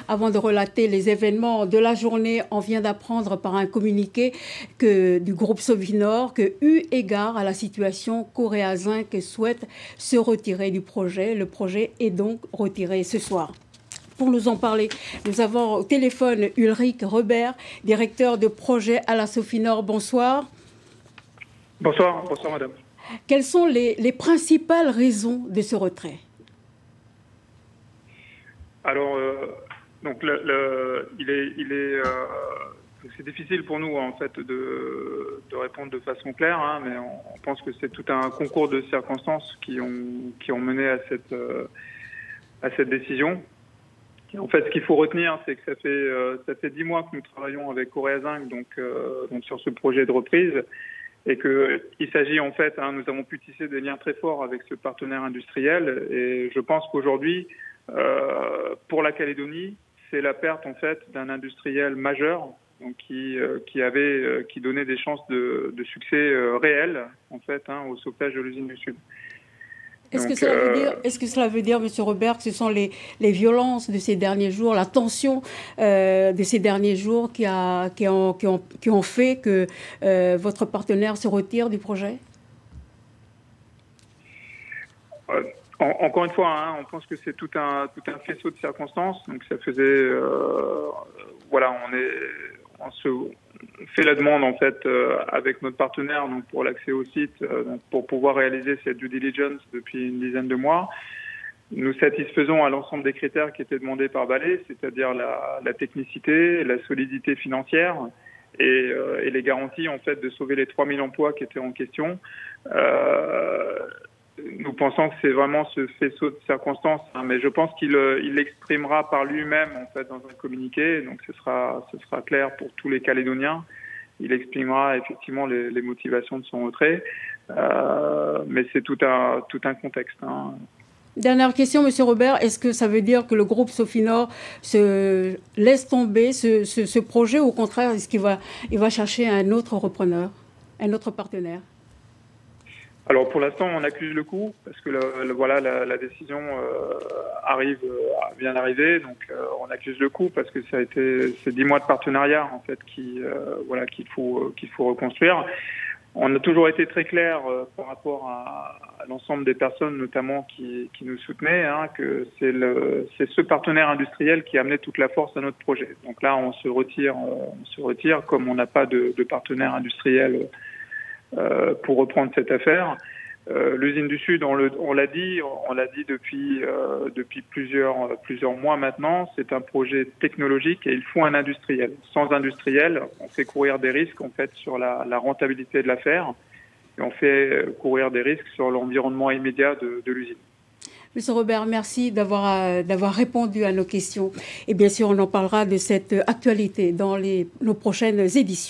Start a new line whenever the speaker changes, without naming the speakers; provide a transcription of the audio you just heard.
avant de relater les événements de la journée, on vient d'apprendre par un communiqué du groupe Sovinor que, eu égard à la situation, Correa Zinc souhaite se retirer du projet. Le projet est donc retiré ce soir. Pour nous en parler, nous avons au téléphone Ulrich Robert, directeur de projet à la Sofinor. Bonsoir.
Bonsoir madame.
Quelles sont les principales raisons de ce retrait?
Alors, donc c'est difficile pour nous en fait de répondre de façon claire, hein, mais on pense que c'est tout un concours de circonstances qui ont mené à cette décision. Et en fait, ce qu'il faut retenir, c'est que ça fait 10 mois que nous travaillons avec Correa Zinc, donc sur ce projet de reprise. Et qu'il s'agit en fait, nous avons pu tisser des liens très forts avec ce partenaire industriel. Et je pense qu'aujourd'hui, pour la Calédonie, c'est la perte en fait d'un industriel majeur, donc qui donnait des chances de succès réels en fait au sauvetage de l'usine du Sud.
Est-ce que cela veut dire, Monsieur Robert, que ce sont les violences de ces derniers jours, la tension de ces derniers jours qui ont fait que votre partenaire se retire du projet?
Encore une fois, on pense que c'est tout un faisceau de circonstances. Donc ça faisait, on fait la demande en fait avec notre partenaire donc pour l'accès au site, pour pouvoir réaliser cette due diligence depuis une dizaine de mois. Nous satisfaisons à l'ensemble des critères qui étaient demandés par Vale, c'est-à-dire la technicité, la solidité financière et les garanties en fait de sauver les 3000 emplois qui étaient en question. Nous pensons que c'est vraiment ce faisceau de circonstances, mais je pense qu'il l'exprimera par lui-même en fait dans un communiqué, donc ce sera clair pour tous les Calédoniens. Il exprimera effectivement les motivations de son retrait, mais c'est tout un contexte.
Dernière question, Monsieur Robert, est-ce que ça veut dire que le groupe Sofinor se laisse tomber ce projet, ou au contraire, est-ce qu'il va chercher un autre repreneur, un autre partenaire?
Alors pour l'instant, on accuse le coup parce que la décision vient d'arriver, donc on accuse le coup parce que ça a été ces 10 mois de partenariat en fait qu'il faut reconstruire. On a toujours été très clair par rapport à l'ensemble des personnes, notamment qui nous soutenaient, que c'est ce partenaire industriel qui amenait toute la force à notre projet. Donc là, on se retire comme on n'a pas de partenaire industriel pour reprendre cette affaire. L'usine du Sud, on l'a dit depuis plusieurs mois maintenant, c'est un projet technologique et il faut un industriel. Sans industriel, on fait courir des risques en fait sur la rentabilité de l'affaire et on fait courir des risques sur l'environnement immédiat de l'usine.
Monsieur Robert, merci d'avoir répondu à nos questions. Et bien sûr, on en parlera de cette actualité dans nos prochaines éditions.